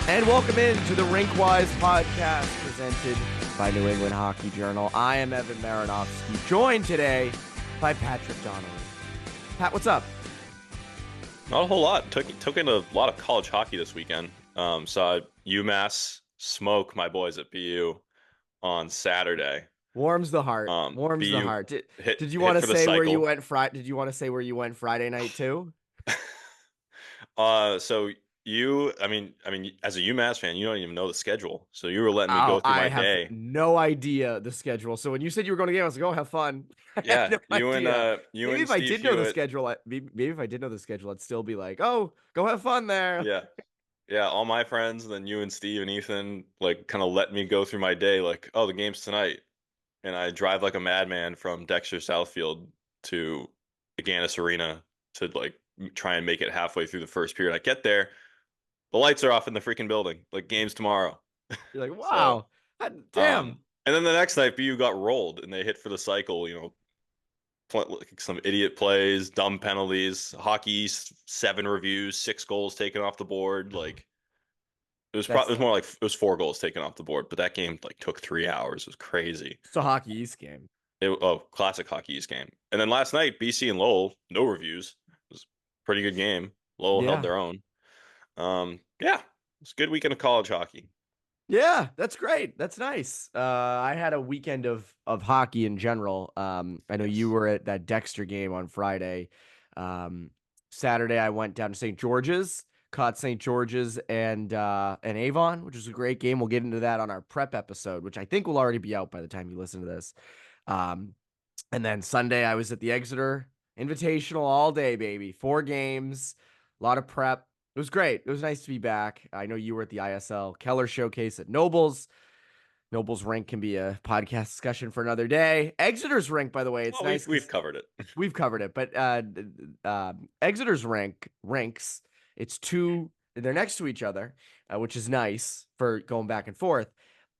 And welcome into the Rinkwise podcast presented by New England Hockey Journal. I am Evan Marinofsky, joined today by Patrick Donnelly. Pat, what's up? Not a whole lot. Took in a lot of college hockey this weekend. Saw UMass smoke my boys at BU on Saturday. Warms the heart. Warms the BU heart. Did you want hit to for the say where you cycle. went Did you want to say where you went Friday night too? So I mean, as a UMass fan, you don't even know the schedule. So you were letting me Oh, go through I my have day. no idea the schedule. So when you said you were going to game, I was like, "Oh, have fun." I have Yeah, no idea. you Maybe and if I Steve did know the Hewitt. schedule, maybe if I did know the schedule, I'd still be like, "Oh, go have fun there." Yeah, yeah. All my friends, and then you and Steve and Ethan, like, kind of let me go through my day. Like, oh, the game's tonight. And I drive like a madman from Dexter Southfield to Agganis Arena to like try and make it halfway through the first period. I get there, the lights are off in the freaking building. Like, game's tomorrow. You're like, So, "Wow, damn." and then the next night BU got rolled and they hit for the cycle. Like some idiot plays, dumb penalties, Hockey East 7 reviews, 6 goals taken off the board. Like, it That's was more like it was 4 goals taken off the board, but that game like took 3 hours. It was crazy. it's a Hockey East game. Classic Hockey East game. And then last night, BC and Lowell, no reviews. It was a pretty good game. Lowell held Yeah. their own. Yeah, it's a good weekend of college hockey. Yeah, that's great. That's nice. I had a weekend of hockey in general. I know you Yes. were at that Dexter game on Friday. Um, Saturday I went down to St. George's, caught St. George's and Avon, which was a great game. We'll get into that on our prep episode, which I think will already be out by the time you listen to this. Um, and then Sunday I was at the Exeter Invitational all day, baby. 4 games, a lot of prep. It was great. It was nice to be back. I know you were at the ISL Keller Showcase at Nobles. Nobles rink can be a podcast discussion for another day. Exeter's rink, by the way, it's Well, nice we've because covered it. we've covered it, but Exeter's rinks. It's two. They're next to each other, which is nice for going back and forth.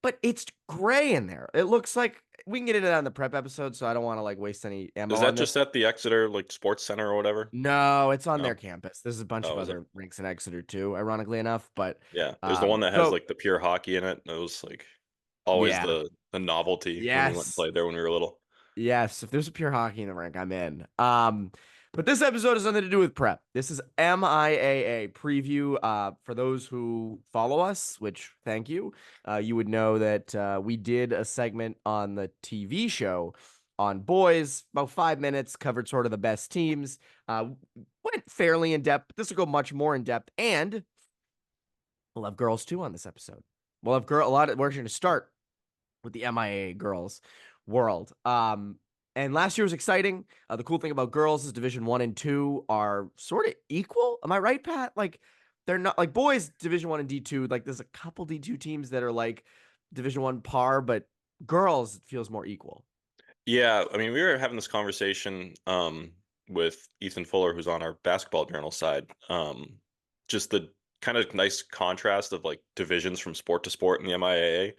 But it's gray in there. It looks like we can get into that in the prep episode, so I don't want to like waste any ammo Is on that this. just at the Exeter like Sports Center or whatever? No, it's on their No. campus. There's a bunch of Oh, is it? other rinks in Exeter too, ironically enough. But Yeah. There's the one that has so like the pure hockey in it. It was like always yeah, the novelty when we went and yes. played there when we were little. Yes, if there's a pure hockey in the rink, I'm in. But this episode has nothing to do with prep. This is MIAA preview. For those who follow us, which thank you, you would know that we did a segment on the TV show on boys, about 5 minutes, covered sort of the best teams. Went fairly in depth, but this will go much more in depth, and we'll have girls too on this episode. We'll have a lot of. We're going to start with the MIAA girls world. And last year was exciting. The cool thing about girls is Division 1 and 2 are sort of equal. Am I right, Pat? Like they're not like boys Division 1 and D2. Like there's a couple D2 teams that are like Division 1 par, but girls it feels more equal. Yeah, I mean, we were having this conversation with Ethan Fuller, who's on our basketball journal side. Just the kind of nice contrast of like divisions from sport to sport in the MIAA,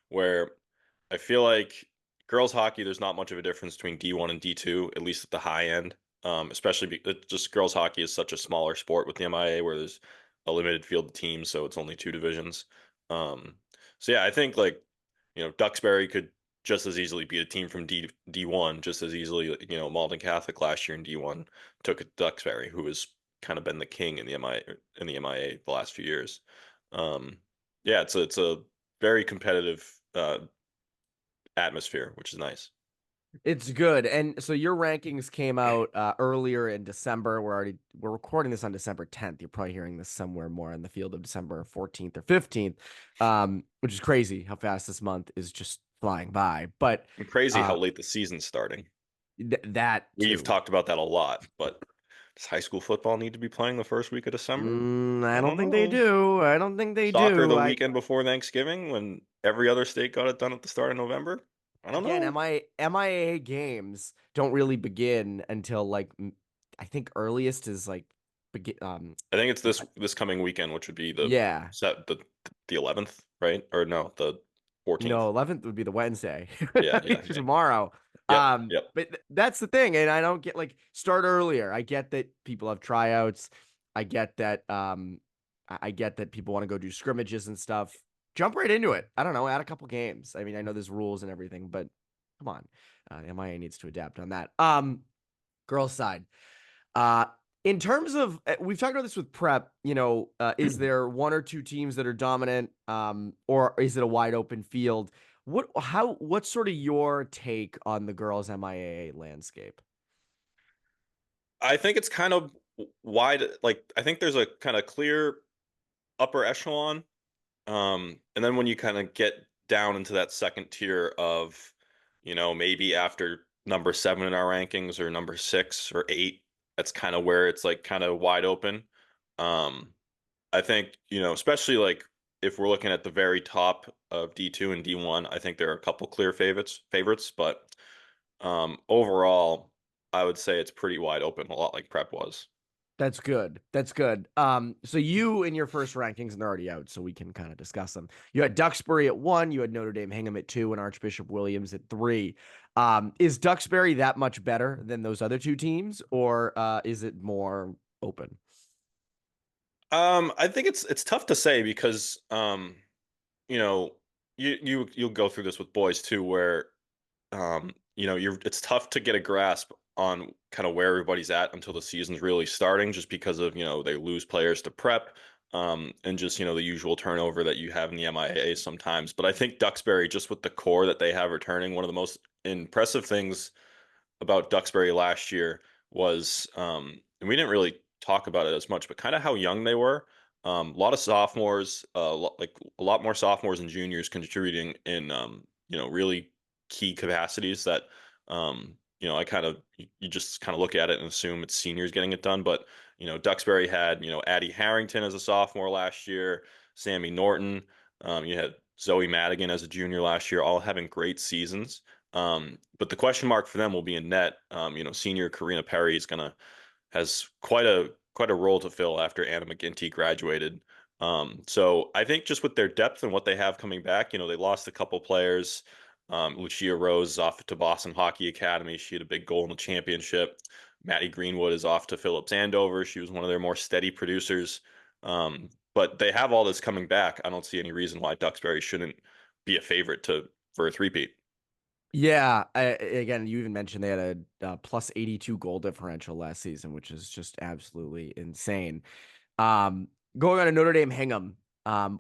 where I feel like girls hockey, there's not much of a difference between D1 and D2, at least at the high end. Especially just girls hockey is such a smaller sport with the MIAA where there's a limited field of teams, so it's only 2 divisions. Um, so yeah, I think like, Duxbury could just as easily beat a team from D1, just as easily. Malden Catholic last year in D1 took a Duxbury, who has kind of been the king in the MIA the last few years. Um, yeah, it's a very competitive atmosphere, which is nice. It's good. And so your rankings came out earlier in December. We're recording this on December 10th. You're probably hearing this somewhere more in the field of December 14th or 15th, which is crazy how fast this month is just flying by. But And crazy uh, how late the season's starting. that We've too. talked about that a lot, but does high school football need to be playing the first week of December? I I don't don't think they know. do. I don't think they Soccer do. the I weekend before Thanksgiving when every other state got it done at the start of November? I don't again, know. MIA games don't really begin until like I think earliest is like begin. I think it's this coming weekend, which would be the Yeah. set the 11th, right? Or no, the 14th. No, 11th would be the Wednesday. Yeah, yeah, yeah. Tomorrow. Yep, yep. But that's the thing, and I don't get like start earlier. I get that people have tryouts. I get that I get that people want to go do scrimmages and stuff. Jump right into it. I don't know, add a couple games. I mean, I know there's rules and everything, but come on. MIA needs to adapt on that. Girls side. Uh, in terms of, we've talked about this with prep, is there one or two teams that are dominant, or is it a wide open field? What's sort of your take on the girls MIAA landscape? I think it's kind of wide. Like, I think there's a kind of clear upper echelon. And then when you kind of get down into that second tier of, maybe after number 7 in our rankings or number 6 or 8, that's kind of where it's like kind of wide open. Um, I think, especially like if we're looking at the very top of D2 and D1, I think there are a couple clear favorites, but overall, I would say it's pretty wide open, a lot like prep was. That's good. That's good. So you in your first rankings, and they're already out, so we can kind of discuss them. You had Duxbury at 1, you had Notre Dame Hingham at 2, and Archbishop Williams at 3. Is Duxbury that much better than those other two teams, or is it more open? I think it's tough to say because you know, you'll go through this with boys too, where it's tough to get a grasp on kind of where everybody's at until the season's really starting, just because of, they lose players to prep, and just, the usual turnover that you have in the MIAA sometimes. But I think Duxbury, just with the core that they have returning, one of the most impressive things about Duxbury last year was, and we didn't really talk about it as much, but kind of how young they were. A lot of sophomores, like a lot more sophomores and juniors contributing in, really key capacities that, I kind of, you just kind of look at it and assume it's seniors getting it done. But, Duxbury had, Addie Harrington as a sophomore last year, Sammy Norton. You had Zoe Madigan as a junior last year, all having great seasons. But the question mark for them will be in net. Senior Karina Perry has quite a role to fill after Anna McGinty graduated. So I think just with their depth and what they have coming back, they lost a couple players. Lucia Rose is off to Boston Hockey Academy. She had a big goal in the championship. Maddie Greenwood is off to Phillips Andover. She was one of their more steady producers. But they have all this coming back. I don't see any reason why Duxbury shouldn't be a favorite for a three-peat. Yeah, again, you even mentioned they had a plus 82 goal differential last season, which is just absolutely insane. Um, Going on to Notre Dame Hingham,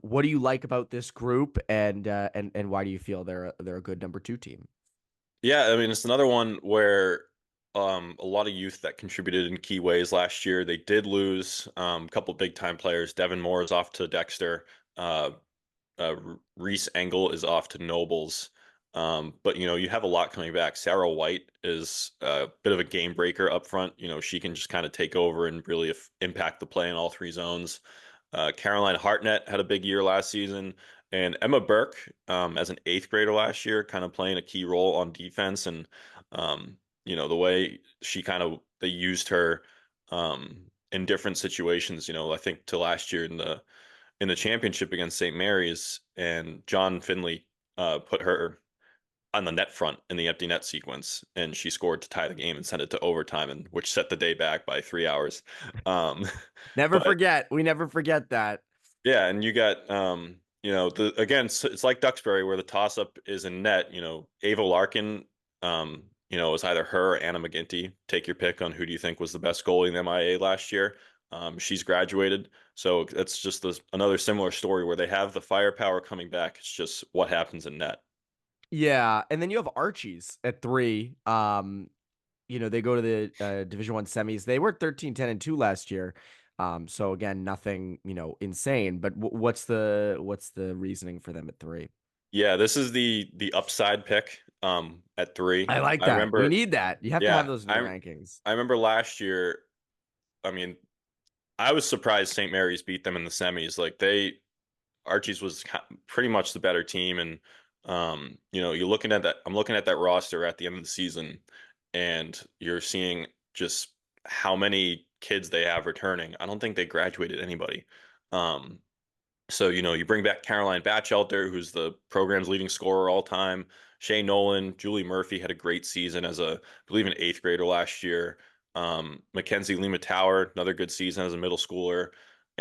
what do you like about this group, and why do you feel they're a good number 2 team? Yeah, I mean, it's another one where a lot of youth that contributed in key ways last year. They did lose a couple big time players. Devin Moore is off to Dexter. Uh, Reese Engel is off to Nobles. But you have a lot coming back. Sarah White is a bit of a game breaker up front. She can just kind of take over and really impact the play in all 3 zones. Caroline Hartnett had a big year last season, and Emma Burke, as an 8th grader last year, kind of playing a key role on defense. And the way she they used her in different situations. I think to last year in the championship against St. Mary's, and John Finley put her on the net front in the empty net sequence, and she scored to tie the game and send it to overtime, and which set the day back by 3 hours. Um, Never but forget. We never forget that. yeah, and you got the again, it's like Duxbury where the toss up is in net. Ava Larkin, is either her or Anna McGinty. Take your pick on who do you think was the best goalie in the MIA last year. She's graduated, so that's just another similar story where they have the firepower coming back. It's just what happens in net. Yeah, and then you have Archie's at 3. They go to the Division 1 semis. They were 13-10-2 last year. So again, nothing, insane, but what's the reasoning for them at 3? Yeah, this is the upside pick at 3. I like I that. We remember, need that. You have to have yeah, those in your rankings. I remember last year. I mean, I was surprised St. Mary's beat them in the semis. Like Archie's was pretty much the better team, and you're looking at that. I'm looking at that roster at the end of the season, and you're seeing just how many kids they have returning. I don't think they graduated anybody. Um, so you bring back Caroline Batchelder, who's the program's leading scorer all time. Shay Nolan, Julie Murphy had a great season as I believe, an 8th grader last year. Mackenzie Lima Tower, another good season as a middle schooler.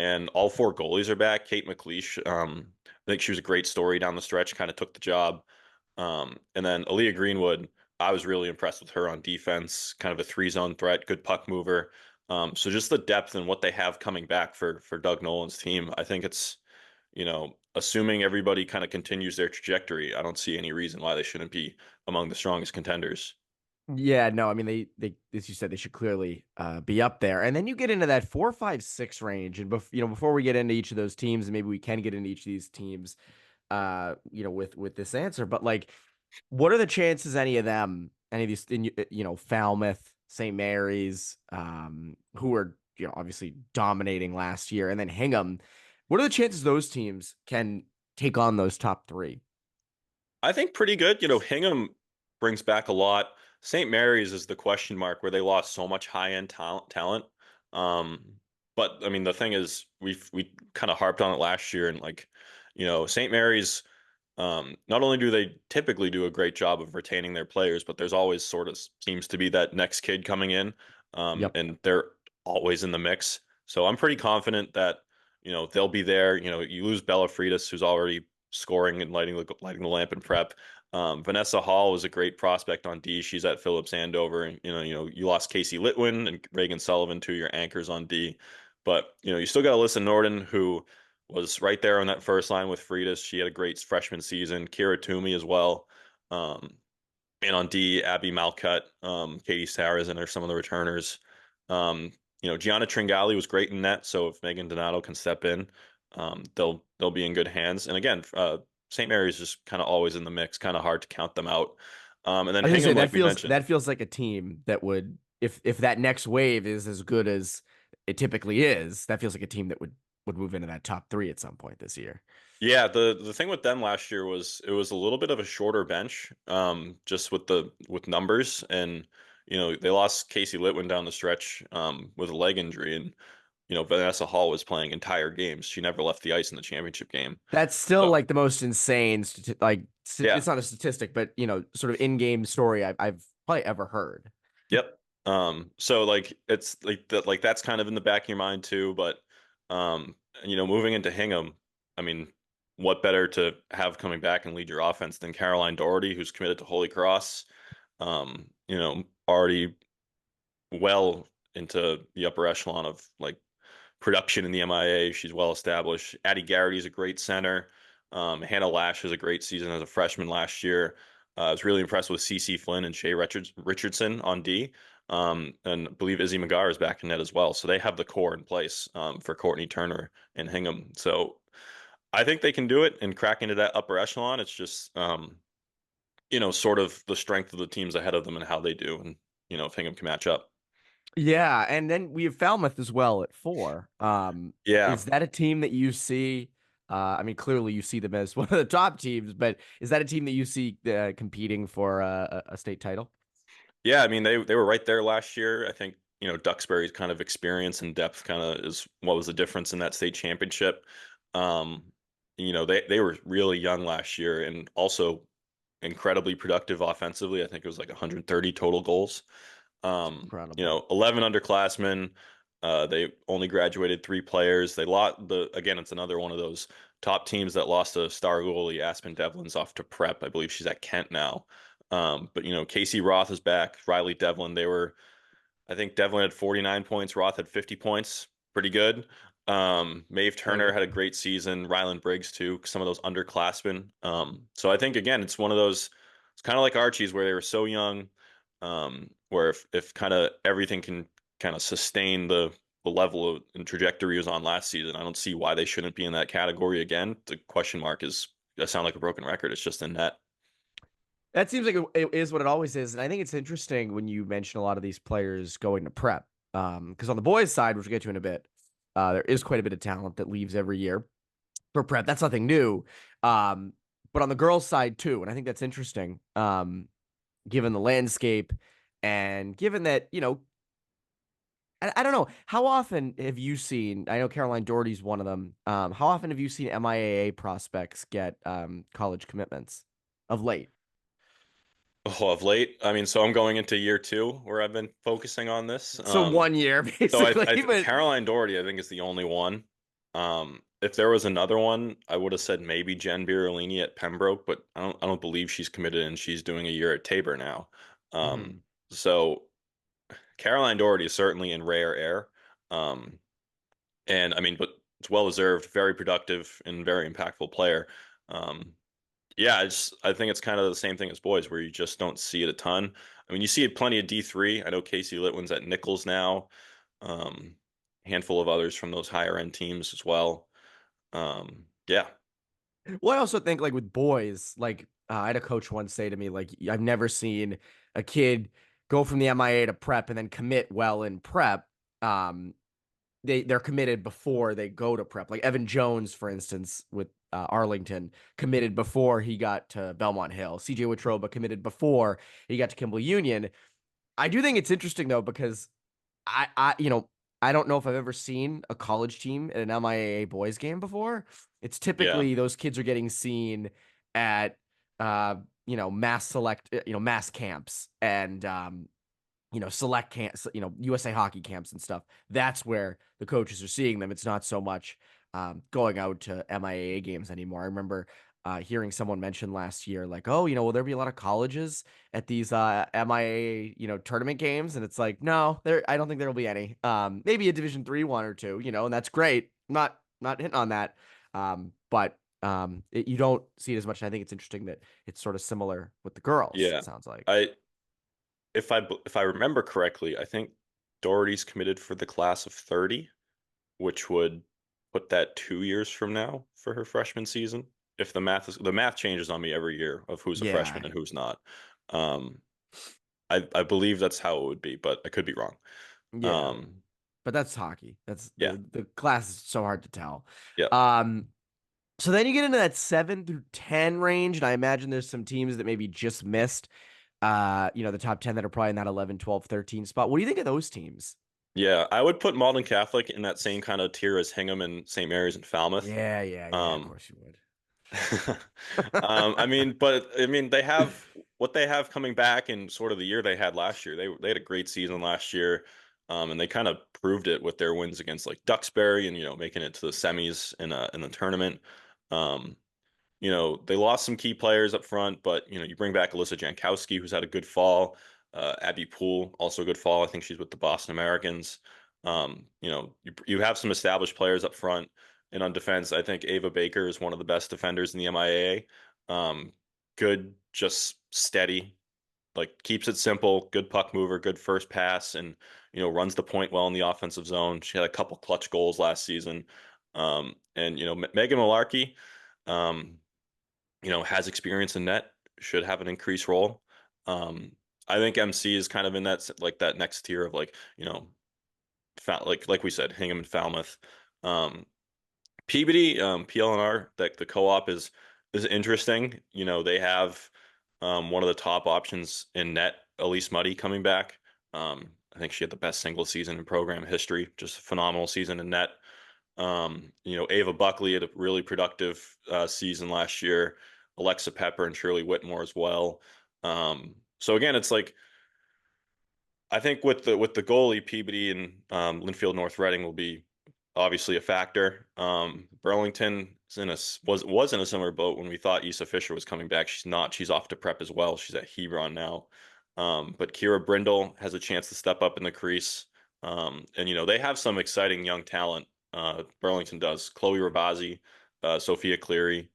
and all four goalies are back. Kate McLeish, I think she was a great story down the stretch, kind of took the job. And then Aaliyah Greenwood, I was really impressed with her on defense, kind of a three-zone threat, good puck mover. So just the depth and what they have coming back for Doug Nolan's team, I think it's, assuming everybody kind of continues their trajectory, I don't see any reason why they shouldn't be among the strongest contenders. Yeah, no, I mean they as you said, they should clearly be up there. And then you get into that 4, 5, 6 range, and before we get into each of those teams, and maybe we can get into each of these teams, with this answer. But like, what are the chances any of them, any of these, Falmouth, St. Mary's, who are obviously dominating last year, and then Hingham, what are the chances those teams can take on those top three? I think pretty good. Hingham brings back a lot. St. Mary's is the question mark where they lost so much high-end talent. But I mean, the thing is, we kind of harped on it last year, and like, St. Mary's, not only do they typically do a great job of retaining their players, but there's always sort of seems to be that next kid coming in, Yep. and they're always in the mix. So I'm pretty confident that they'll be there. You lose Bella Freitas, who's already scoring and lighting the lamp in prep. Vanessa Hall was a great prospect on D. She's at Phillips Andover, and you lost Casey Litwin and Reagan Sullivan, two of your anchors on D. But you still got Alyssa Norden, who was right there on that first line with Freitas. She had a great freshman season. Kira Toomey as well. Um, and on D, Abby Malcutt, Katie Sarazin are some of the returners. Gianna Tringali was great in net, so if Megan Donato can step in, they'll be in good hands. And again, St. Mary's just kind of always in the mix, kind of hard to count them out. And then I was gonna say Hingham, like we mentioned, that feels like a team that would, if that next wave is as good as it typically is, that feels like a team that would move into that top three at some point this year. yeah, the thing with them last year was it was a little bit of a shorter bench, just with numbers, and they lost Casey Litwin down the stretch, with a leg injury, and Vanessa Hall was playing entire games. She never left the ice in the championship game. That's still So like the most insane, yeah, it's not a statistic, but sort of in-game story I've probably ever heard. yep. So like it's like that, like that's kind of in the back of your mind too, but moving into Hingham, I mean, what better to have coming back and lead your offense than Caroline Doherty, who's committed to Holy Cross, already well into the upper echelon of like production in the MIAA. She's well established. Addie Garrity's a great center. Hannah Lash has a great season as a freshman last year. I was really impressed with CC Flynn and Shay Richardson on D. And I believe Izzy McGar is back in net as well. So they have the core in place, for Courtney Turner and Hingham. So I think they can do it and crack into that upper echelon. It's just, sort of the strength of the teams ahead of them and how they do. And, if Hingham can match up. Yeah, and then we have Falmouth as well at 4. Yeah. Is that a team that you see? I mean, clearly you see them as one of the top teams, but is that a team that you see competing for a state title? Yeah, I mean they were right there last year. I think, Duxbury's kind of experience and depth kind of is what was the difference in that state championship. Um, they were really young last year and also incredibly productive offensively. I think it was like 130 total goals. Incredible. 11 underclassmen. They only graduated 3 players. They lost again, it's another one of those top teams that lost a star goalie, Aspen Devlin's off to prep. I believe she's at Kent now. But Casey Roth is back. Riley Devlin, I think Devlin had 49 points. Roth had 50 points. Pretty good. Maeve Very Turner good. had a great season. Ryland Briggs too. Some of those underclassmen. So I think again, it's one of those. It's kind of like Archie's where they were so young. Where if kind of everything can kind of sustain the level of and trajectory was on last season, I don't see why they shouldn't be in that category again. The question mark is, I sound like a broken record. It's just in net. That seems like it is what it always is, and I think it's interesting when you mention a lot of these players going to prep. Because on the boys' side, which we'll get to in a bit, there is quite a bit of talent that leaves every year for prep. That's nothing new. Um, but on the girls' side too, and I think that's interesting. Given the landscape and given that, I don't know, how often have you seen, I know Caroline Doherty's one of them. How often have you seen MIAA prospects get college commitments of late? Oh, of late, I mean, so I'm going into year 2 where I've been focusing on this. So 1 year So I basically, but Caroline Doherty, I think, is the only one. If there was another one, I would have said maybe Jen Birolini at Pembroke, but I don't believe she's committed and she's doing a year at Tabor now. Hmm. So Caroline Doherty is certainly in rare air. Um, and I mean, but it's well deserved, very productive and very impactful player. Um, yeah, I think it's kind of the same thing as boys where you just don't see it a ton. I mean, you see it plenty of D3. I know Casey Litwin's at Nichols now. Um, Handful of others from those higher end teams as well. Yeah, Well, I also think like with boys, like I had a coach once say to me, like, I've never seen a kid go from the MIA to prep and then commit well in prep. Um, they're committed before they go to prep. Like Evan Jones, for instance, with Arlington, committed before he got to Belmont Hill. CJ Watroba committed before he got to Kimball Union. I do think it's interesting though because I don't know if I've ever seen a college team at an MIAA boys game before. It's yeah, typically those kids are getting seen at mass select mass camps and select camps, USA hockey camps and stuff. That's where the coaches are seeing them. It's not so much going out to MIAA games anymore. I remember hearing someone mention last year, like, oh, will there be a lot of colleges at these MIAA, tournament games? And it's like, no, I don't think there will be any. Maybe a Division 3 one or two, and that's great. I'm not hitting on that. But you don't see it as much. And I think it's interesting that it's sort of similar with the girls, yeah. it sounds like. I if I remember correctly, I think Doherty's committed for the class of 30, which would put that 2 years from now for her freshman season. If the math changes on me every year of who's a Yeah. freshman and who's not. Um, I believe that's how it would be, but I could be wrong. Yeah. Um, But that's hockey. That's yeah, the class is so hard to tell. yeah, Um, so then you get into that 7 through 10 range, and I imagine there's some teams that maybe just missed the top 10 that are probably in that 11, 12, 13 spot. What do you think of those teams? yeah. I would put Malden Catholic in that same kind of tier as Hingham and St. Mary's and Falmouth. Yeah, yeah, yeah, of Um, course you would. I mean, they have what they have coming back in sort of the year they had last year. They had a great season last year, and they kind of proved it with their wins against like Duxbury and making it to the semis in the tournament. Um, they lost some key players up front, but you bring back Alyssa Jankowski, who's had a good fall. Abby Poole, also a good fall. I think she's with the Boston Americans. You have some established players up front, and on defense, I think Ava Baker is one of the best defenders in the MIAA. Good, just steady, like keeps it simple. Good puck mover, good first pass, and runs the point well in the offensive zone. She had a couple clutch goals last season. And Megan Malarkey. Um, has experience in net, should have an increased role. I think MC is kind of in that next tier of like we said, Hingham and Falmouth. Um, Peabody, PLNR, that the co-op is interesting. They have one of the top options in net, Elise Muddy coming back. I think she had the best single season in program history, just a phenomenal season in net. Ava Buckley had a really productive season last year. Alexa Pepper and Shirley Whitmore as well. So again, it's like I think with the goalie Peabody and Linfield North Reading will be obviously a factor. Burlington is was in a similar boat when we thought Issa Fisher was coming back. She's not. She's off to prep as well. She's at Hebron now. But Kira Brindle has a chance to step up in the crease. And they have some exciting young talent. Burlington does. Chloe Rabazi, Sophia Cleary,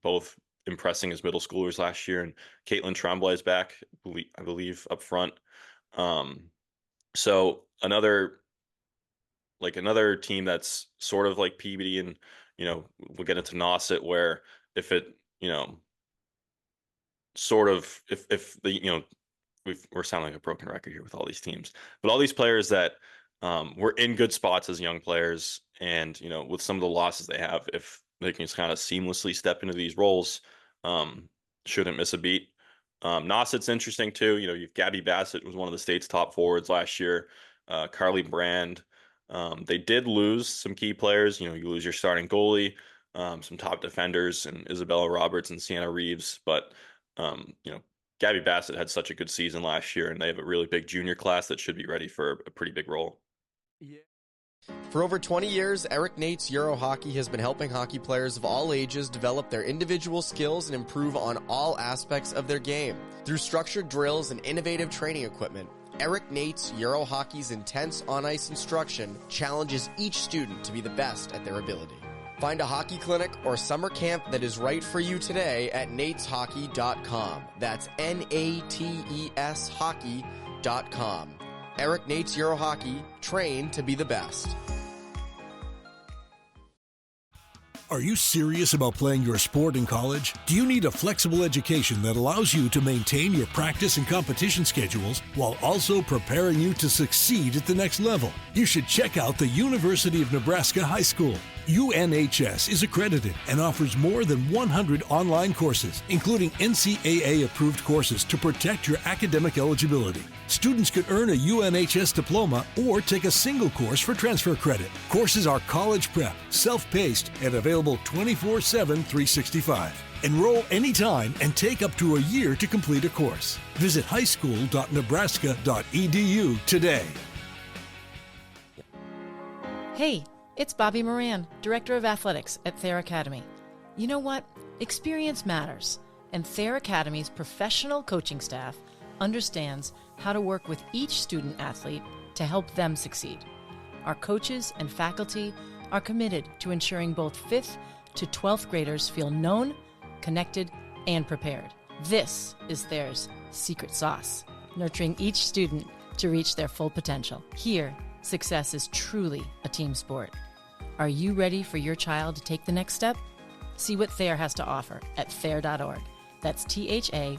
both impressing as middle schoolers last year, and Caitlin Tremblay is back, I believe, up front. Um, so another team that's sort of like Peabody, and we'll get into Nauset, where if it sort of if the we're sounding like a broken record here with all these teams, but all these players that were in good spots as young players, and with some of the losses they have, if they can just kind of seamlessly step into these roles, um, shouldn't miss a beat. Nauset's interesting too. You've Gabby Bassett was one of the state's top forwards last year. Carly Brand. They did lose some key players. You lose your starting goalie, some top defenders, and Isabella Roberts and Sienna Reeves, but Gabby Bassett had such a good season last year, and they have a really big junior class that should be ready for a pretty big role. Yeah. For over 20 years, Eric Nate's Euro Hockey has been helping hockey players of all ages develop their individual skills and improve on all aspects of their game. Through structured drills and innovative training equipment, Eric Nate's Euro Hockey's intense on-ice instruction challenges each student to be the best at their ability. Find a hockey clinic or summer camp that is right for you today at nateshockey.com. That's Nates hockey.com. Eric Nate's Euro Hockey, train to be the best. Are you serious about playing your sport in college? Do you need a flexible education that allows you to maintain your practice and competition schedules while also preparing you to succeed at the next level? You should check out the University of Nebraska High School. UNHS is accredited and offers more than 100 online courses, including NCAA-approved courses to protect your academic eligibility. Students could earn a UNHS diploma or take a single course for transfer credit. Courses are college prep, self-paced, and available 24/7, 365. Enroll anytime and take up to a year to complete a course. Visit highschool.nebraska.edu today. Hey, it's Bobby Moran, Director of Athletics at Thayer Academy. You know what? Experience matters, and Thayer Academy's professional coaching staff understands how to work with each student athlete to help them succeed. Our coaches and faculty are committed to ensuring both 5th to 12th graders feel known, connected, and prepared. This is Thayer's secret sauce, nurturing each student to reach their full potential. Here, success is truly a team sport. Are you ready for your child to take the next step? See what Thayer has to offer at thayer.org. That's THAYER.org.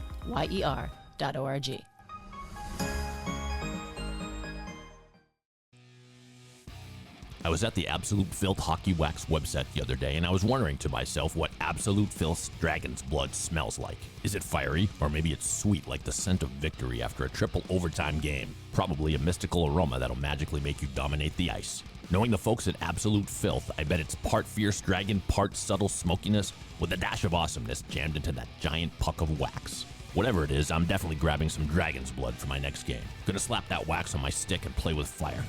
I was at the Absolute Filth Hockey Wax website the other day, and I was wondering to myself what Absolute Filth's dragon's blood smells like. Is it fiery, or maybe it's sweet like the scent of victory after a triple overtime game? Probably a mystical aroma that'll magically make you dominate the ice. Knowing the folks at Absolute Filth, I bet it's part fierce dragon, part subtle smokiness, with a dash of awesomeness jammed into that giant puck of wax. Whatever it is, I'm definitely grabbing some dragon's blood for my next game. Gonna slap that wax on my stick and play with fire.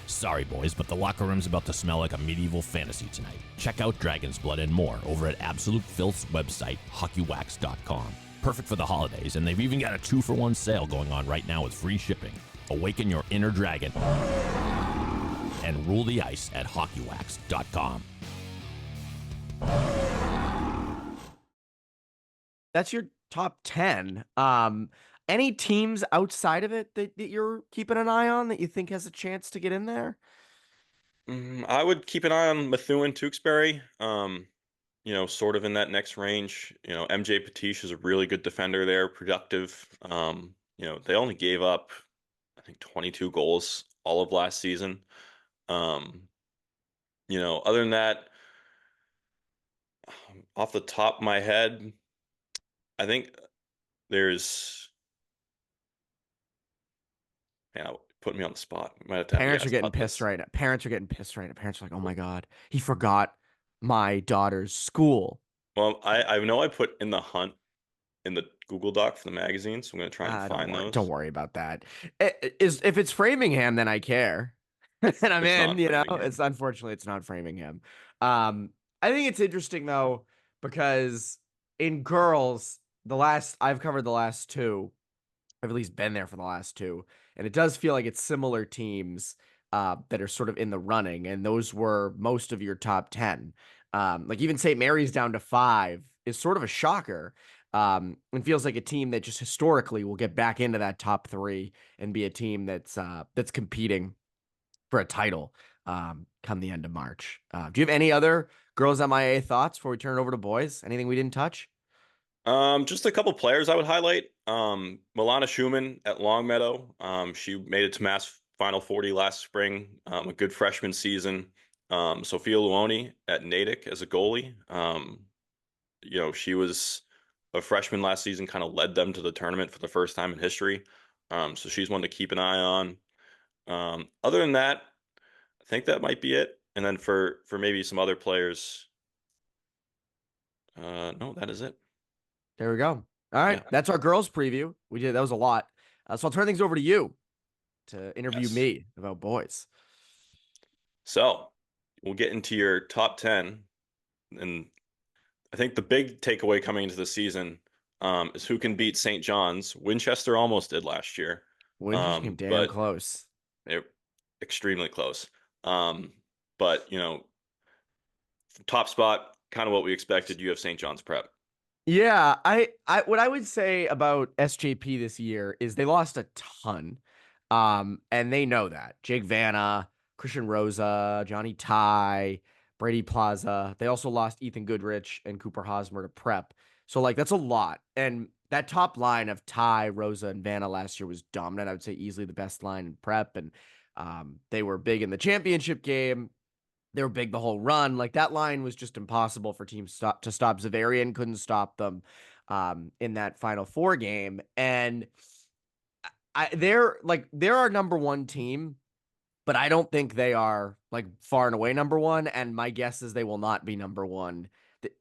Sorry boys, but the locker room's about to smell like a medieval fantasy tonight. Check out Dragon's Blood and more over at Absolute Filth's website, hockeywax.com. Perfect for the holidays, and they've even got a 2-for-1 sale going on right now with free shipping. Awaken your inner dragon and rule the ice at hockeywax.com. That's your top 10. Any teams outside of it that you're keeping an eye on that you think has a chance to get in there? I would keep an eye on Methuen-Tewksbury. Sort of in that next range. MJ Patish is a really good defender there, productive. They only gave up, I think, 22 goals all of last season. Other than that, off the top of my head, I think there's, put me on the spot. Might have to Parents are getting pissed right now. Parents are like, oh my God, he forgot my daughter's school. Well, I know I put In the Hunt in the Google Doc for the magazine, so I'm going to try and find those. Don't worry about that. If it's Framingham, then I care. And I'm in, it's unfortunately it's not Framingham. I think it's interesting though, because in girls, I've covered the last two. I've at least been there for the last two, and it does feel like it's similar teams that are sort of in the running, and those were most of your top 10. Like even St. Mary's down to 5 is sort of a shocker, and feels like a team that just historically will get back into that top 3 and be a team that's competing for a title come the end of March. Do you have any other girls MIAA thoughts before we turn it over to boys? Anything we didn't touch? Just a couple players I would highlight. Milana Schumann at Longmeadow. She made it to Mass Final 40 last spring. A good freshman season. Sophia Luoni at Natick as a goalie. She was a freshman last season, kind of led them to the tournament for the first time in history. So she's one to keep an eye on. Other than that, I think that might be it. And then for maybe some other players, no, that is it. There we go. All right. Yeah. That's our girls preview. That was a lot. So I'll turn things over to you to interview me about boys. So we'll get into your top 10. And I think the big takeaway coming into the season is who can beat St. John's. Winchester almost did last year, Winchester came damn but close. they're extremely close. But, top spot, kind of what we expected. You have St. John's Prep. Yeah, what I would say about SJP this year is they lost a ton. And they know that. Jake Vanna, Christian Rosa, Johnny Ty, Brady Plaza. They also lost Ethan Goodrich and Cooper Hosmer to Prep. So like that's a lot. And that top line of Ty, Rosa, and Vanna last year was dominant. I would say easily the best line in Prep. And they were big in the championship game. They were big the whole run. Like that line was just impossible for teams to stop. Xaverian couldn't stop them in that Final Four game. And they're our number one team, but I don't think they are like far and away number one. And my guess is they will not be number one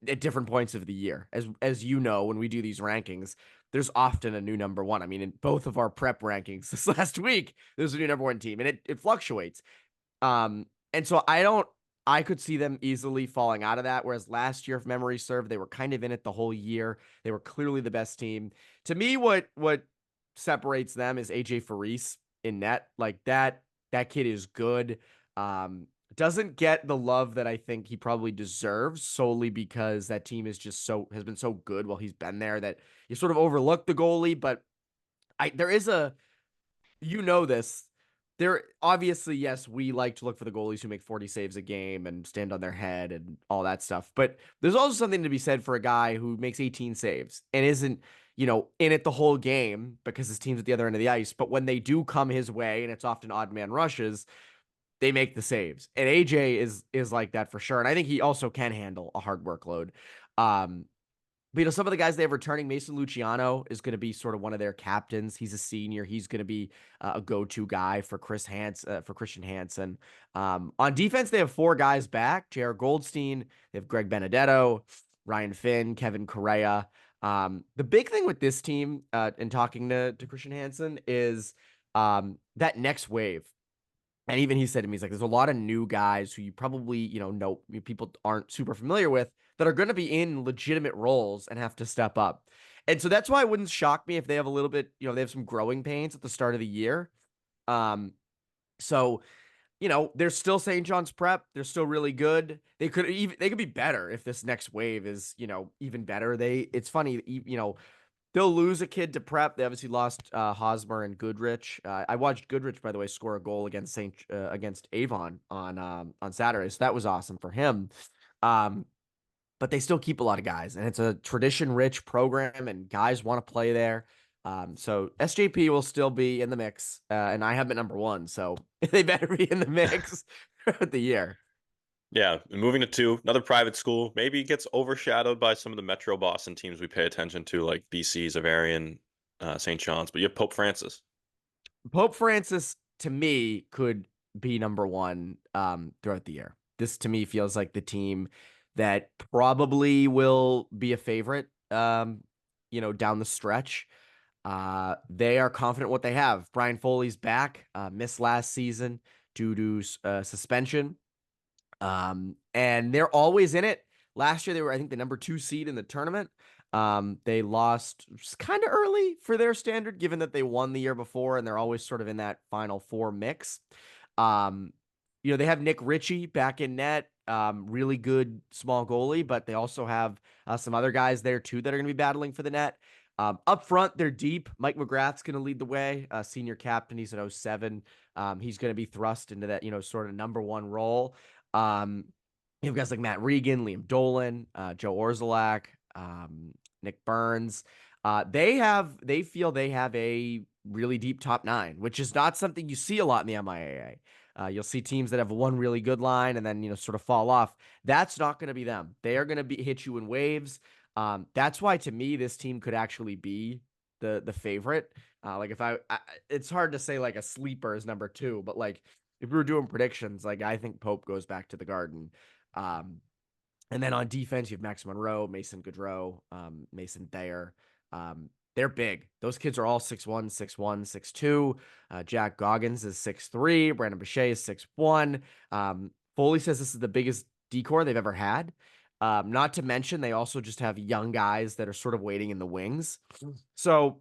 at different points of the year. As you know, when we do these rankings, there's often a new number one. I mean, in both of our prep rankings this last week, there's a new number one team, and it fluctuates. And so I could see them easily falling out of that. Whereas last year, if memory served, they were kind of in it the whole year. They were clearly the best team. To me, what separates them is AJ Faris in net. Like that kid is good. Doesn't get the love that I think he probably deserves solely because that team is just has been so good while he's been there that you sort of overlook the goalie. But there is this. There obviously, yes, we like to look for the goalies who make 40 saves a game and stand on their head and all that stuff. But there's also something to be said for a guy who makes 18 saves and isn't, in it the whole game because his team's at the other end of the ice. But when they do come his way, and it's often odd man rushes, they make the saves. And AJ is like that for sure. And I think he also can handle a hard workload. But some of the guys they have returning, Mason Luciano is going to be sort of one of their captains. He's a senior. He's going to be a go-to guy for Christian Hansen. On defense, they have 4 guys back: Jared Goldstein, they have Greg Benedetto, Ryan Finn, Kevin Correa. The big thing with this team, in talking to Christian Hansen, is that next wave. And even he said to me, he's like, there's a lot of new guys who you probably, know people aren't super familiar with that are going to be in legitimate roles and have to step up. And so that's why it wouldn't shock me if they have a little bit, they have some growing pains at the start of the year. So, they're still St. John's Prep. They're still really good. They could be better if this next wave is, even better. It's funny, they'll lose a kid to Prep. They obviously lost Hosmer and Goodrich. I watched Goodrich, by the way, score a goal against Avon on Saturday, so that was awesome for him. But they still keep a lot of guys, and it's a tradition-rich program, and guys want to play there. So SJP will still be in the mix, and I have it number 1, so they better be in the mix throughout the year. Yeah, and moving to 2, another private school, maybe gets overshadowed by some of the Metro Boston teams we pay attention to, like BC, Xaverian, St. John's, but you have Pope Francis. Pope Francis, to me, could be number 1 throughout the year. This, to me, feels like the team that probably will be a favorite, down the stretch. They are confident what they have. Brian Foley's back, missed last season due to suspension. And they're always in it. Last year, they were, I think, the number 2 seed in the tournament. They lost kind of early for their standard, given that they won the year before, and they're always sort of in that Final Four mix. They have Nick Ritchie back in net, really good small goalie, but they also have some other guys there too that are going to be battling for the net. Up front, they're deep. Mike McGrath's going to lead the way, senior captain. He's at 07. He's going to be thrust into that, sort of number 1 role. You have guys like Matt Regan, Liam Dolan, Joe Orzelak, Nick Burns. They feel they have a really deep top 9, which is not something you see a lot in the MIAA. You'll see teams that have one really good line and then, sort of fall off. That's not going to be them. They are going to hit you in waves. That's why, to me, this team could actually be the favorite. It's hard to say like a sleeper is number 2, but like if we were doing predictions, like I think Pope goes back to the Garden. And then on defense, you have Max Monroe, Mason Goodrow, Mason Thayer. they're big. Those kids are all 6'1", 6'1", 6'2". Jack Goggins is 6'3". Brandon Boucher is 6'1". Foley says this is the biggest decor they've ever had. Not to mention, they also just have young guys that are sort of waiting in the wings. So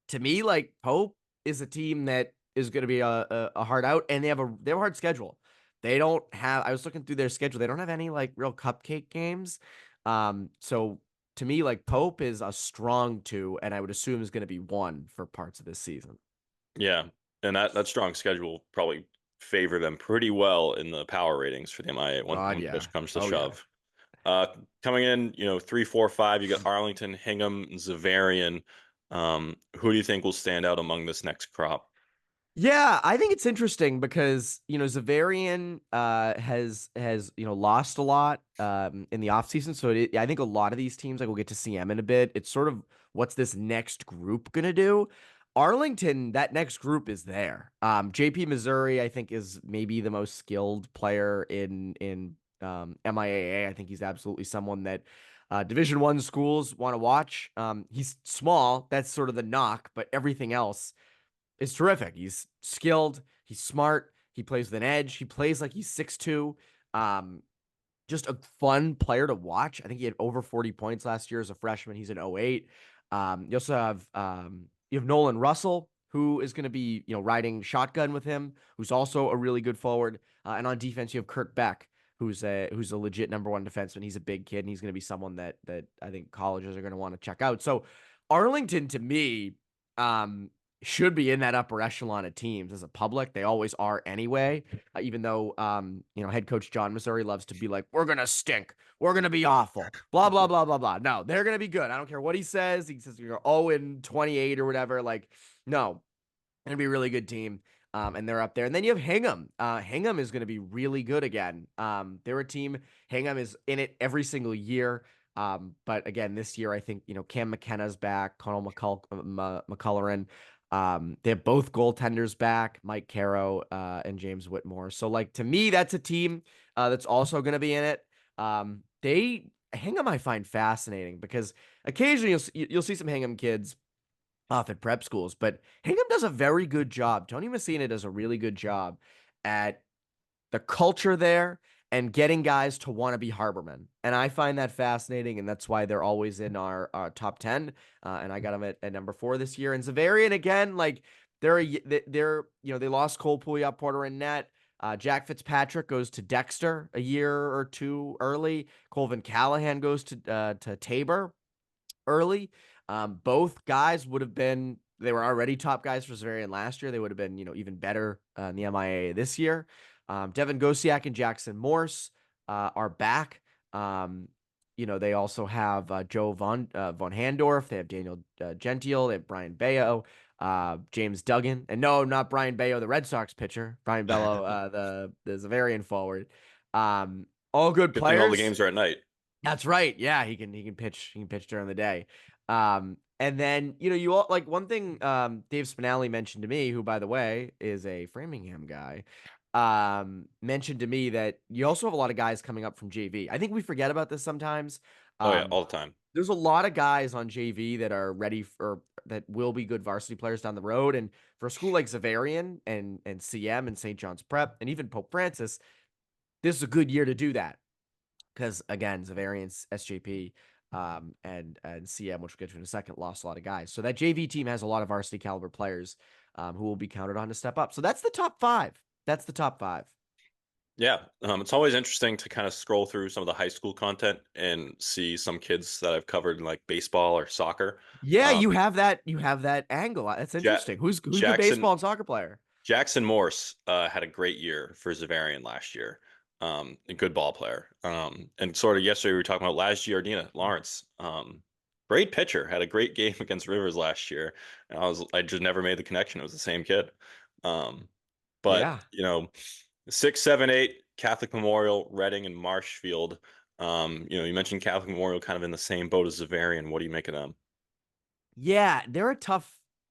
to me, like, Pope is a team that is going to be a hard out, and they have a hard schedule. They don't have, I was looking through their schedule. They don't have any like real cupcake games. So to me, like, Pope is a strong 2, and I would assume is going to be 1 for parts of this season. Yeah, and that strong schedule probably favor them pretty well in the power ratings for the MIA God, when yeah. push comes to Oh, yeah. shove. Coming in, 3, 4, 5, you got Arlington, Hingham, and Xaverian. Who do you think will stand out among this next crop? Yeah, I think it's interesting because, Xaverian has lost a lot in the offseason. So I think a lot of these teams, like, we'll get to see them in a bit. It's sort of what's this next group going to do? Arlington, that next group is there. JP Missouri, I think, is maybe the most skilled player in MIAA. I think he's absolutely someone that Division I schools want to watch. He's small. That's sort of the knock, but everything else is terrific. He's skilled. He's smart. He plays with an edge. He plays like he's 6'2". Just a fun player to watch. I think he had over 40 points last year as a freshman. He's an 08. You also have you have Nolan Russell, who is going to be riding shotgun with him, who's also a really good forward. And on defense, you have Kurt Beck, who's a legit #1 defenseman. He's a big kid, and he's going to be someone that I think colleges are going to want to check out. So Arlington, to me, should be in that upper echelon of teams as a public. They always are anyway, even though, head coach John Missouri loves to be like, we're going to stink. We're going to be awful. Blah, blah, blah, blah, blah. No, they're going to be good. I don't care what he says. He says you're 0-28 or whatever. Like, no, going to be a really good team. And they're up there. And then you have Hingham. Hingham is going to be really good again. They're a team. Hingham is in it every single year. But again, this year, I think, Cam McKenna's back, Connell McCulleran. They have both goaltenders back, Mike Caro and James Whitmore. So, like, to me, that's a team that's also going to be in it. Hingham I find fascinating because occasionally you'll see some Hingham kids off at prep schools, but Hingham does a very good job. Tony Messina does a really good job at the culture there and getting guys to want to be Harbormen. And I find that fascinating, and that's why they're always in our top 10. And I got them at number 4 this year. And Xaverian, again, like, they lost Cole Pouillat, Porter, and net. Jack Fitzpatrick goes to Dexter a year or 2 early. Colvin Callahan goes to Tabor early. Both guys they were already top guys for Xaverian last year. They would have been, even better in the MIAA this year. Devin Gosiak and Jackson Morse are back. They also have Joe von Handorf. They have Daniel Gentile. They have Brian Bayo, James Duggan. And no, not Brian Bayo, the Red Sox pitcher. Brian Bello, the Xaverian forward. All good Good players. thing all the games are at night. That's right. Yeah, he can pitch. He can pitch during the day. And then, you all, like, one thing Dave Spinelli mentioned to me, who, by the way, is a Framingham guy, mentioned to me that you also have a lot of guys coming up from JV. I think we forget about this sometimes. Oh yeah, all the time. There's a lot of guys on JV that are ready that will be good varsity players down the road. And for a school like Xaverian and CM and St. John's Prep and even Pope Francis, this is a good year to do that. Because, again, Xaverian's SJP and CM, which we'll get to in a second, lost a lot of guys. So that JV team has a lot of varsity caliber players who will be counted on to step up. So that's the top 5. That's the top 5. Yeah, it's always interesting to kind of scroll through some of the high school content and see some kids that I've covered in, like, baseball or soccer. Yeah, you have that angle. That's interesting. Who's a good baseball and soccer player? Jackson Morse had a great year for Xaverian last year. A good ball player. And sort of yesterday we were talking about Laz Giardina, Lawrence. Great pitcher, had a great game against Rivers last year. And I just never made the connection. It was the same kid. But yeah. 6, 7, 8, Catholic Memorial, Reading, and Marshfield. You mentioned Catholic Memorial kind of in the same boat as Xaverian. What do you make of them? Yeah,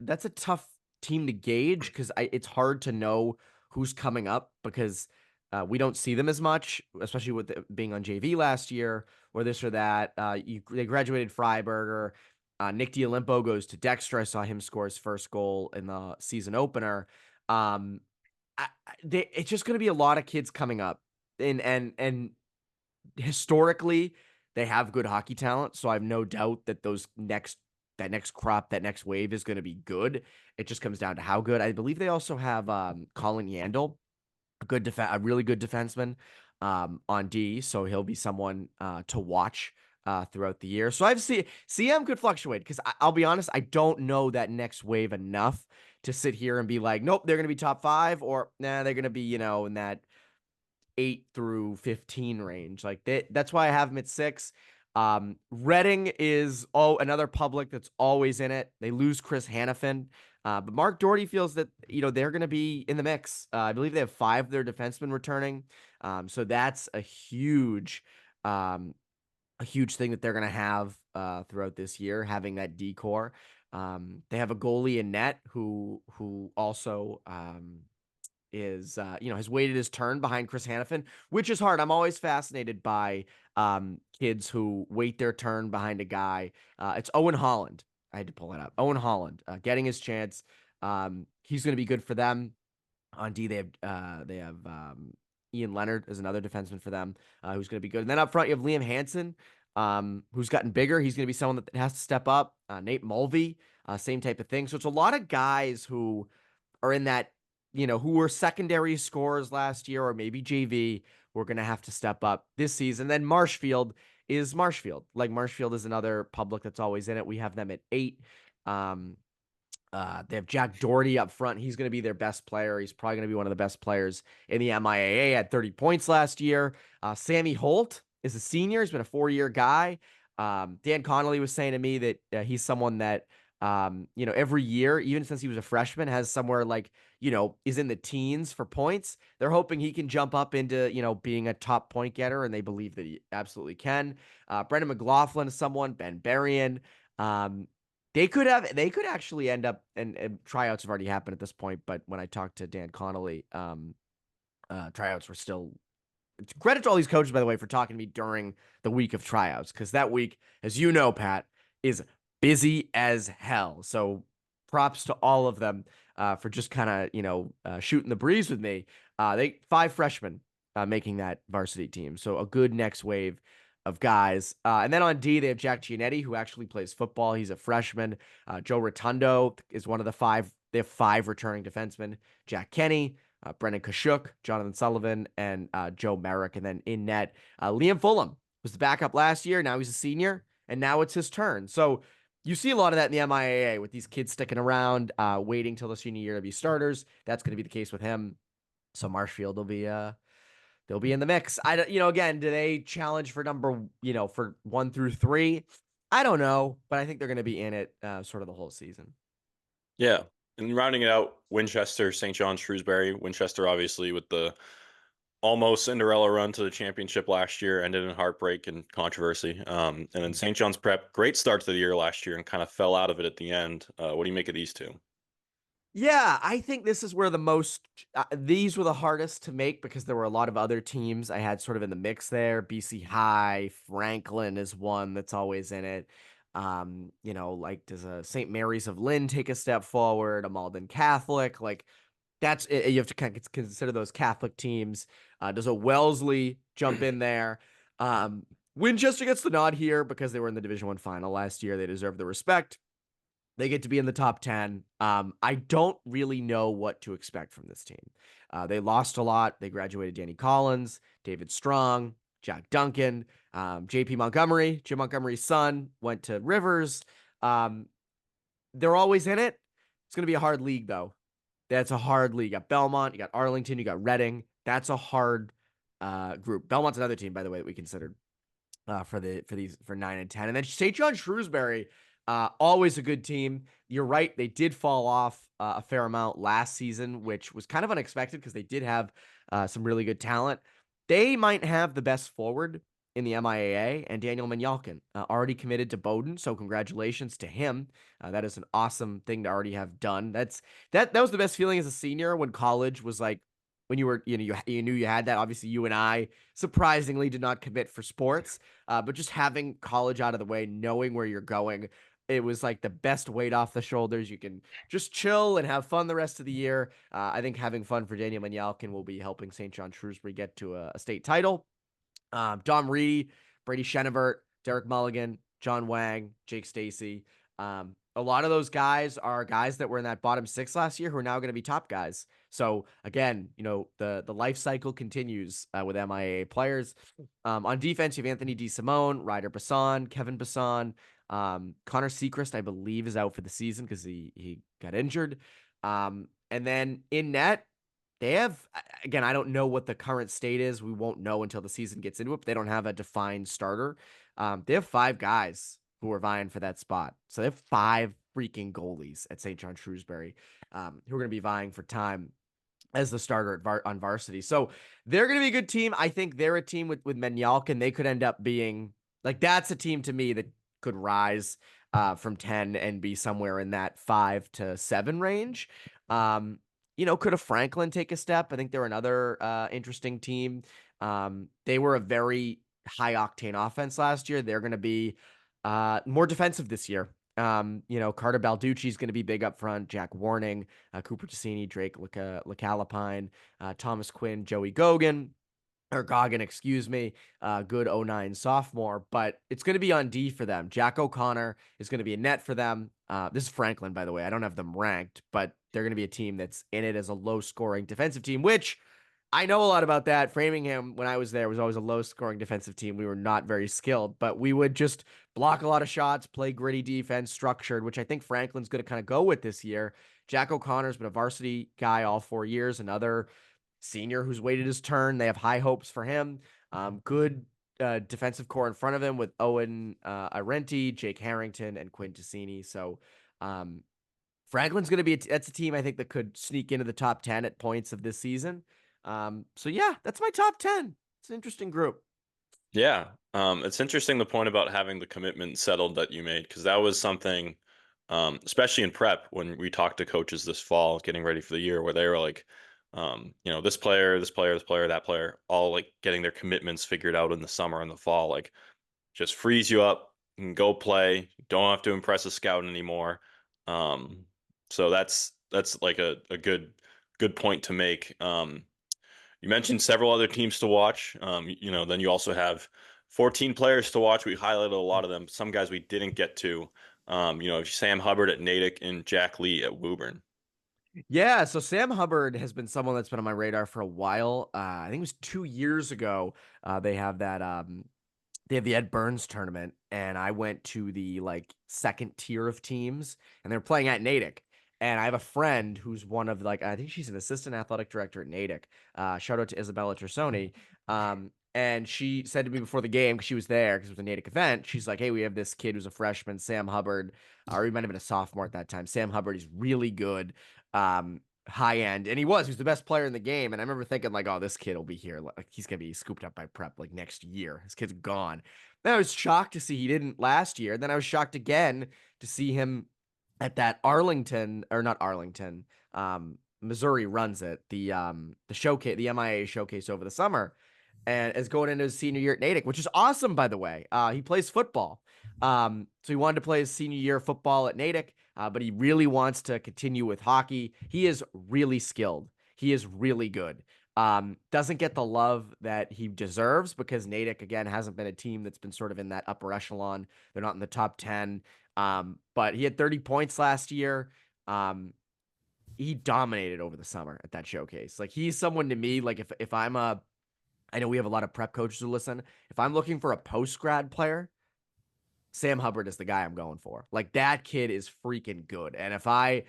that's a tough team to gauge because it's hard to know who's coming up because we don't see them as much, especially with being on JV last year or this or that. They graduated Freiberger. Nick D'Olimpo goes to Dexter. I saw him score his first goal in the season opener. It's just going to be a lot of kids coming up, and historically they have good hockey talent. So I have no doubt that that next crop, that next wave is going to be good. It just comes down to how good. I believe they also have Colin Yandel, a really good defenseman on D. So he'll be someone to watch throughout the year. So I've seen CM could fluctuate because I'll be honest, I don't know that next wave enough to sit here and be like, nope, they're going to be top 5, or nah, they're going to be, in that 8 through 15 range. Like that's why I have them at 6. Reading is another public that's always in it. They lose Chris Hannafin. But Mark Doherty feels that, they're going to be in the mix. I believe they have 5 of their defensemen returning. So that's a huge thing that they're going to have throughout this year, having that D-core. They have a goalie in net who also has waited his turn behind Chris Hannafin, which is hard. I'm always fascinated by kids who wait their turn behind a guy. It's Owen Holland. I had to pull it up. Owen Holland getting his chance. He's going to be good for them. On D, they have Ian Leonard as another defenseman for them, who's going to be good. And then up front, you have Liam Hansen, who's gotten bigger. He's going to be someone that has to step up. Nate Mulvey, same type of thing. So it's a lot of guys who are in that, who were secondary scorers last year, or maybe JV, we're going to have to step up this season. Then Marshfield is Marshfield. Like, Marshfield is another public that's always in it. We have them at 8. They have Jack Doherty up front. He's going to be their best player. He's probably going to be one of the best players in the MIAA at 30 points last year. Sammy Holt is a senior. He's been a 4-year guy. Dan Connolly was saying to me that he's someone that, every year, even since he was a freshman, has somewhere like, is in the teens for points. They're hoping he can jump up into, being a top point getter, and they believe that he absolutely can. Brendan McLaughlin is someone, Ben Berrien. They could actually end up, and tryouts have already happened at this point, but when I talked to Dan Connolly, tryouts were still. Credit to all these coaches, by the way, for talking to me during the week of tryouts, because that week, as you know, Pat, is busy as hell. So props to all of them for just kind of, shooting the breeze with me. 5 freshmen making that varsity team. So a good next wave of guys. And then on D, they have Jack Giannetti, who actually plays football. He's a freshman. Joe Rotundo is one of the 5. They have 5 returning defensemen. Jack Kenny, Brendan Kashuk, Jonathan Sullivan, and Joe Merrick. And then in net, Liam Fulham was the backup last year. Now he's a senior, and now it's his turn. So you see a lot of that in the MIAA with these kids sticking around, waiting till the senior year to be starters. That's going to be the case with him. So Marshfield will be they'll be in the mix. Again, do they challenge for number, for 1 through 3? I don't know, but I think they're going to be in it sort of the whole season. Yeah. And rounding it out, Winchester, St. John, Shrewsbury. Winchester, obviously, with the almost Cinderella run to the championship last year, ended in heartbreak and controversy. And then St. John's Prep, great start to the year last year and kind of fell out of it at the end. What do you make of these two? Yeah, I think this is where these were the hardest to make, because there were a lot of other teams I had sort of in the mix there. BC High, Franklin is one that's always in it. Like, does a St. Mary's of Lynn take a step forward? A Malden Catholic, like, that's you have to kind of consider those Catholic teams. Does a Wellesley jump in there? Winchester gets the nod here because they were in the Division I final last year. They deserve the respect. They get to be in the top 10. I don't really know what to expect from this team. They lost a lot. They graduated Danny Collins, David Strong, Jack Duncan, JP Montgomery, Jim Montgomery's son, went to Rivers. They're always in it. It's going to be a hard league, though. That's a hard league. You got Belmont, you got Arlington, you got Reading. That's a hard group. Belmont's another team, by the way, that we considered for 9 and 10. And then St. John Shrewsbury, always a good team. You're right. They did fall off a fair amount last season, which was kind of unexpected because they did have some really good talent. They might have the best forward in the MIAA, and Daniel Minyalkin already committed to Bowdoin. So congratulations to him. That is an awesome thing to already have done. That was the best feeling as a senior, when college was like, when you were, you knew you had that. Obviously, you and I surprisingly did not commit for sports, but just having college out of the way, knowing where you're going, It was like the best weight off the shoulders. You can just chill and have fun the rest of the year. I think having fun for Daniel Manyalkin will be helping St. John Shrewsbury get to a state title. Dom Reedy, Brady Shenevert, Derek Mulligan, John Wang, Jake Stacy. A lot of those guys are guys that were in that bottom 6 last year who are now going to be top guys. So again, the life cycle continues with MIAA players. On defense, you have Anthony DeSimone, Ryder Bassan, Kevin Bassan, Connor Sechrist, I believe, is out for the season because he got injured. And then in net, they have, again, I don't know what the current state is. We won't know until the season gets into it, but they don't have a defined starter. They have 5 guys who are vying for that spot. So they have 5 freaking goalies at St. John Shrewsbury who are going to be vying for time as the starter on varsity. So they're going to be a good team. I think they're a team with Manyalkin. They could end up being, like, that's a team to me that could rise from 10 and be somewhere in that 5 to 7 range. Could a Franklin take a step? I think they're another interesting team. They were a very high octane offense last year. They're going to be more defensive this year. Carter Balducci is going to be big up front. Jack Warning, Cooper Ticini, Drake Licalapine, Thomas Quinn, Joey Goggin, excuse me. Good 09 sophomore, but it's going to be on D for them. Jack O'Connor is going to be a net for them. This is Franklin, by the way. I don't have them ranked, but they're going to be a team that's in it as a low-scoring defensive team, which I know a lot about that. Framingham, when I was there, was always a low-scoring defensive team. We were not very skilled, but we would just block a lot of shots, play gritty defense, structured, which I think Franklin's going to kind of go with this year. Jack O'Connor's been a varsity guy all 4 years, another senior who's waited his turn. They have high hopes for him. Good defensive core in front of him with Owen Arenti, Jake Harrington, and Quinn Ticini. So Franklin's going to that's a team I think that could sneak into the top 10 at points of this season. So yeah, that's my top 10. It's an interesting group. Yeah. It's interesting the point about having the commitment settled that you made, because that was something, especially in prep when we talked to coaches this fall, getting ready for the year, where they were like, this player, that player, all like getting their commitments figured out in the summer and the fall, like just freeze you up and go play. Don't have to impress a scout anymore. So that's like a good point to make. You mentioned several other teams to watch. Then you also have 14 players to watch. We highlighted a lot of them. Some guys we didn't get to. Sam Hubbard at Natick and Jack Lee at Woburn. Yeah, so Sam Hubbard has been someone that's been on my radar for a while. I think it was 2 years ago. They have the Ed Burns tournament, and I went to the second tier of teams, and they're playing at Natick. And I have a friend who's one of I think she's an assistant athletic director at Natick. Shout out to Isabella Tersoni. And she said to me before the game, because she was there, because it was a Natick event, she's like, hey, we have this kid who's a freshman, Sam Hubbard, or he might have been a sophomore at that time. Sam Hubbard, he's really good, high end. And he was the best player in the game. And I remember thinking oh, this kid will be here. He's going to be scooped up by prep next year. This kid's gone. Then I was shocked to see he didn't last year. Then I was shocked again to see him at that Arlington, or not Arlington, Missouri runs it, the showcase, the MIAA showcase over the summer, and is going into his senior year at Natick, which is awesome, by the way. He plays football. So he wanted to play his senior year football at Natick, but he really wants to continue with hockey. He is really skilled. He is really good. Doesn't get the love that he deserves because Natick, again, hasn't been a team that's been sort of in that upper echelon. They're not in the top 10. But he had 30 points last year. He dominated over the summer at that showcase. He's someone to me, if I'm I know we have a lot of prep coaches who listen. If I'm looking for a post-grad player, Sam Hubbard is the guy I'm going for. That kid is freaking good. And if I,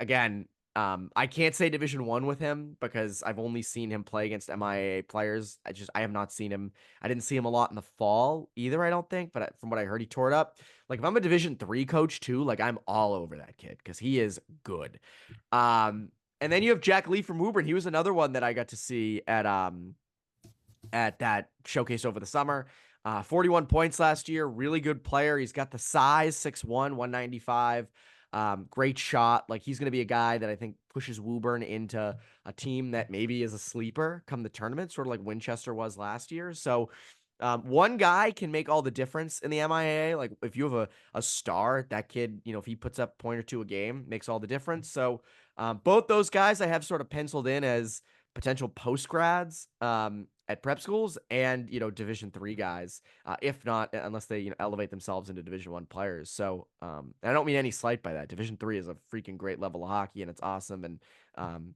again, I can't say Division I with him because I've only seen him play against MIAA players. I have not seen him. I didn't see him a lot in the fall either, I don't think. But from what I heard, he tore it up. If I'm a Division III coach too, I'm all over that kid because he is good. And then you have Jack Lee from Woburn. He was another one that I got to see at that showcase over the summer. 41 points last year. Really good player. He's got the size, 6'1", 195. Great shot. He's going to be a guy that I think pushes Woburn into a team that maybe is a sleeper come the tournament, sort of like Winchester was last year. So One guy can make all the difference in the MIAA. Like if you have a star, that kid, if he puts up a point or two a game, makes all the difference. So both those guys I have sort of penciled in as potential post grads at prep schools and Division III guys, if not unless they elevate themselves into Division I players. So I don't mean any slight by that. Division III is a freaking great level of hockey and it's awesome, and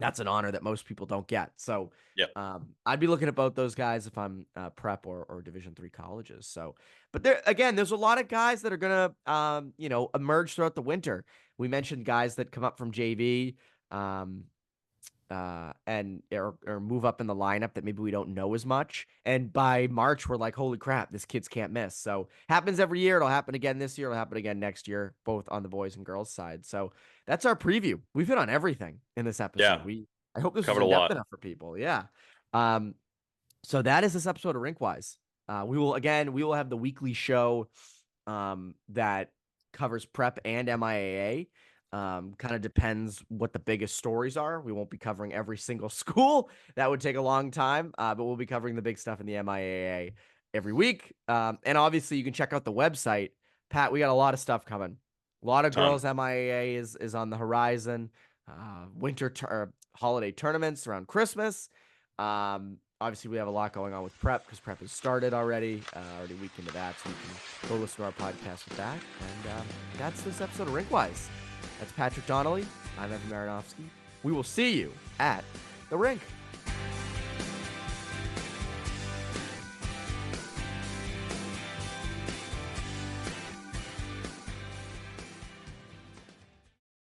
that's an honor that most people don't get. So Yep. I'd be looking at both those guys if I'm prep or Division III colleges. So, but there's a lot of guys that are gonna emerge throughout the winter. We mentioned guys that come up from JV, and or move up in the lineup that maybe we don't know as much. And by March, we're like, holy crap, this kid's can't miss. So happens every year. It'll happen again this year. It'll happen again next year, both on the boys and girls side. So that's our preview. We've hit on everything in this episode. Yeah. I hope this Covered was a in-depth lot. enough for people. Yeah. So that is this episode of Rinkwise. We will have the weekly show that covers prep and MIAA. Kind of depends what the biggest stories are. We won't be covering every single school. That would take a long time, but we'll be covering the big stuff in the MIAA every week. And obviously you can check out the website. Pat, we got a lot of stuff coming. A lot of girls MIAA is on the horizon. Holiday tournaments around Christmas. Obviously, we have a lot going on with prep because prep has started already a week into that. So you can go listen to our podcast with that. And that's this episode of Rinkwise. That's Patrick Donnelly. I'm Evan Maranofsky. We will see you at the rink.